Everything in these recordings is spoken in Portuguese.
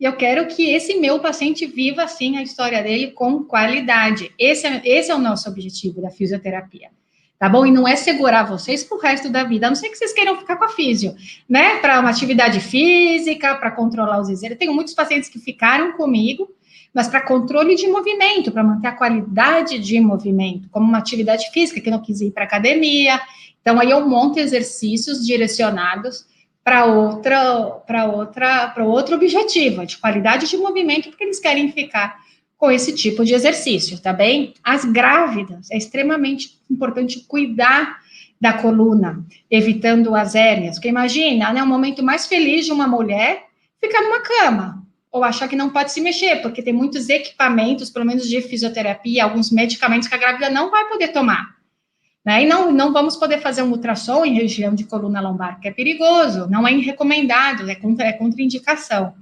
E eu quero que esse meu paciente viva, assim, a história dele com qualidade. Esse é o nosso objetivo da fisioterapia, tá bom? E não é segurar vocês pro resto da vida, a não ser que vocês queiram ficar com a físio, né? Para uma atividade física, para controlar os exercícios. Eu tenho muitos pacientes que ficaram comigo, mas para controle de movimento, para manter a qualidade de movimento, como uma atividade física, que não quis ir para academia. Então, aí eu monto exercícios direcionados para outro objetivo, de qualidade de movimento, porque eles querem ficar com esse tipo de exercício, tá bem? As grávidas, é extremamente importante cuidar da coluna, evitando as hérnias, porque imagina, né, o momento mais feliz de uma mulher ficar numa cama, ou achar que não pode se mexer, porque tem muitos equipamentos, pelo menos de fisioterapia, alguns medicamentos que a grávida não vai poder tomar. Né? E não vamos poder fazer um ultrassom em região de coluna lombar, que é perigoso, não é recomendado, é contraindicação.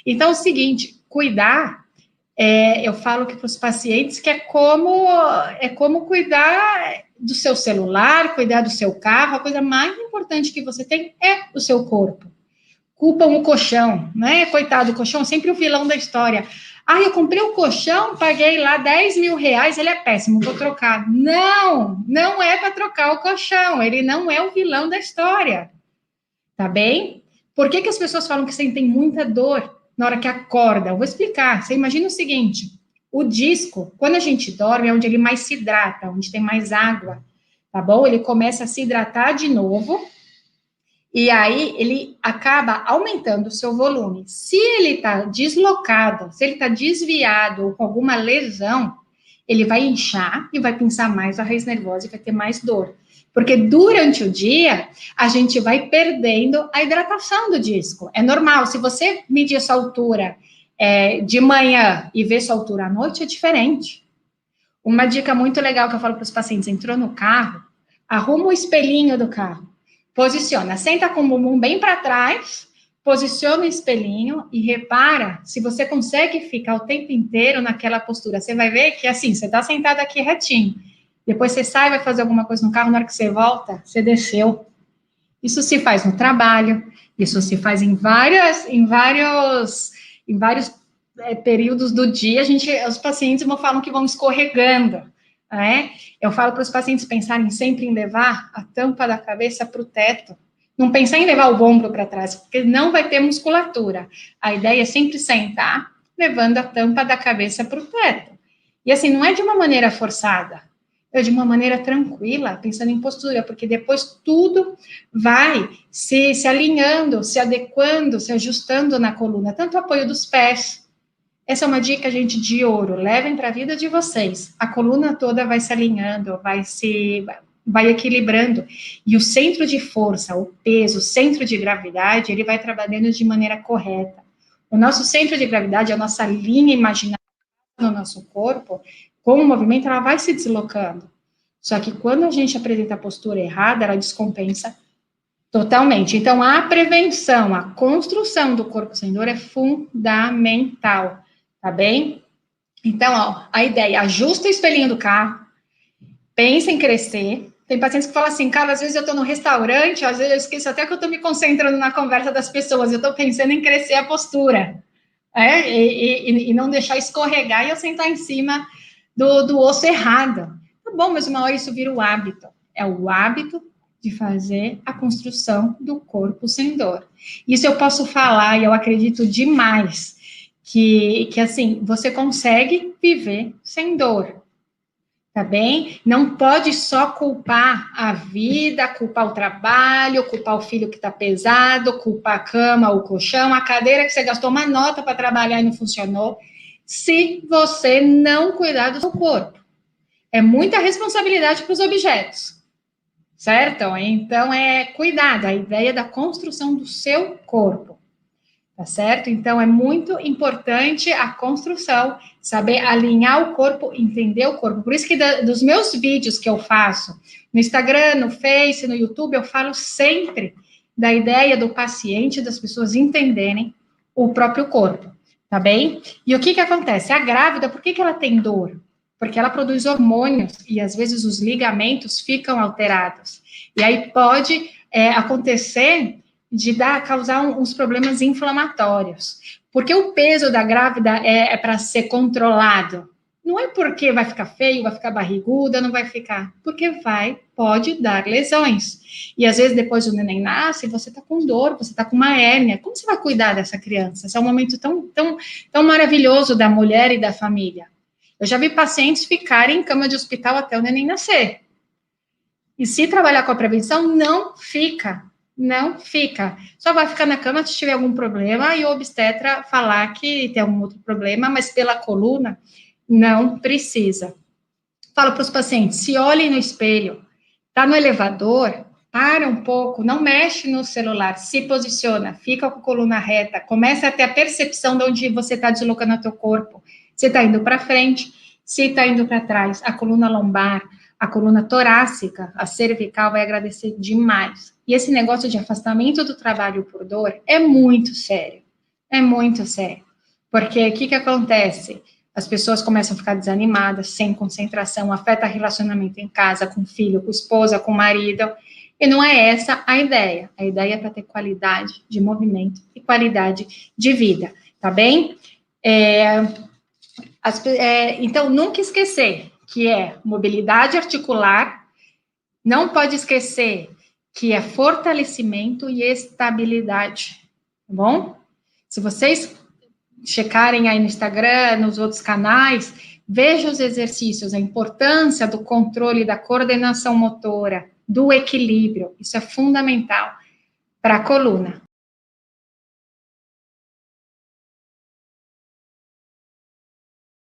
Então, é o seguinte, cuidar, eu falo que para os pacientes que é como cuidar do seu celular, cuidar do seu carro, a coisa mais importante que você tem é o seu corpo. Culpam o colchão, né? Coitado, o colchão é sempre o vilão da história. Eu comprei o colchão, paguei lá 10 mil reais, ele é péssimo, vou trocar. Não é para trocar o colchão, ele não é o vilão da história, tá bem? Por que as pessoas falam que sentem muita dor na hora que acorda? Eu vou explicar. Você imagina o seguinte, o disco, quando a gente dorme, é onde ele mais se hidrata, onde tem mais água, tá bom? Ele começa a se hidratar de novo, e aí ele acaba aumentando o seu volume. Se ele está deslocado, se ele está desviado ou com alguma lesão, ele vai inchar e vai pinçar mais a raiz nervosa e vai ter mais dor. Porque durante o dia, a gente vai perdendo a hidratação do disco. É normal, se você medir sua altura de manhã e ver sua altura à noite, é diferente. Uma dica muito legal que eu falo para os pacientes, entrou no carro, arruma o espelhinho do carro. Posiciona, senta com o bumbum bem para trás, posiciona o espelhinho e repara se você consegue ficar o tempo inteiro naquela postura. Você vai ver que, assim, você está sentado aqui retinho. Depois você sai, vai fazer alguma coisa no carro, na hora que você volta, você desceu. Isso se faz no trabalho, isso se faz em vários períodos do dia. Os pacientes falam que vão escorregando. Eu falo para os pacientes pensarem sempre em levar a tampa da cabeça para o teto, não pensar em levar o ombro para trás, porque não vai ter musculatura. A ideia é sempre sentar, levando a tampa da cabeça para o teto. E assim, não é de uma maneira forçada, é de uma maneira tranquila, pensando em postura, porque depois tudo vai se alinhando, se adequando, se ajustando na coluna, tanto o apoio dos pés. Essa é uma dica, gente, de ouro. Levem para a vida de vocês. A coluna toda vai se alinhando, vai equilibrando. E o centro de força, o peso, o centro de gravidade, ele vai trabalhando de maneira correta. O nosso centro de gravidade, a nossa linha imaginária no nosso corpo, com o movimento, ela vai se deslocando. Só que quando a gente apresenta a postura errada, ela descompensa totalmente. Então, a prevenção, a construção do corpo sem dor é fundamental. Tá bem? Então, a ideia, ajusta o espelhinho do carro, pensa em crescer. Tem pacientes que falam assim, cara, às vezes eu estou no restaurante, às vezes eu esqueço até que eu estou me concentrando na conversa das pessoas, eu estou pensando em crescer a postura, e não deixar escorregar e eu sentar em cima do osso errado. Tá bom, mas uma hora isso vira o hábito. É o hábito de fazer a construção do corpo sem dor. Isso eu posso falar e eu acredito demais, que assim, você consegue viver sem dor, tá bem? Não pode só culpar a vida, culpar o trabalho, culpar o filho que tá pesado, culpar a cama, o colchão, a cadeira que você gastou uma nota para trabalhar e não funcionou, se você não cuidar do seu corpo. É muita responsabilidade para os objetos, certo? Então, cuidado, a ideia da construção do seu corpo. Tá certo? Então, é muito importante a construção, saber alinhar o corpo, entender o corpo. Por isso que dos meus vídeos que eu faço no Instagram, no Face, no YouTube, eu falo sempre da ideia do paciente, das pessoas entenderem o próprio corpo, tá bem? E o que acontece? A grávida, por que ela tem dor? Porque ela produz hormônios e, às vezes, os ligamentos ficam alterados. E aí pode acontecer de causar uns problemas inflamatórios. Porque o peso da grávida é para ser controlado. Não é porque vai ficar feio, vai ficar barriguda, não vai ficar. Porque pode dar lesões. E às vezes depois o neném nasce, você está com dor, você está com uma hérnia. Como você vai cuidar dessa criança? Esse é um momento tão maravilhoso da mulher e da família. Eu já vi pacientes ficarem em cama de hospital até o neném nascer. E se trabalhar com a prevenção, não fica. Só vai ficar na cama se tiver algum problema e o obstetra falar que tem algum outro problema, mas pela coluna, não precisa. Falo para os pacientes, se olhem no espelho, tá no elevador, para um pouco, não mexe no celular, se posiciona, fica com a coluna reta, começa a ter a percepção de onde você está deslocando o teu corpo. Se está indo para frente, se está indo para trás, a coluna lombar, a coluna torácica, a cervical vai agradecer demais. E esse negócio de afastamento do trabalho por dor é muito sério. Porque o que acontece? As pessoas começam a ficar desanimadas, sem concentração, afeta relacionamento em casa, com filho, com esposa, com marido. E não é essa a ideia. A ideia é para ter qualidade de movimento e qualidade de vida, tá bem? Então, nunca esquecer que é mobilidade articular, não pode esquecer que é fortalecimento e estabilidade, tá bom? Se vocês checarem aí no Instagram, nos outros canais, vejam os exercícios, a importância do controle da coordenação motora, do equilíbrio, isso é fundamental para a coluna,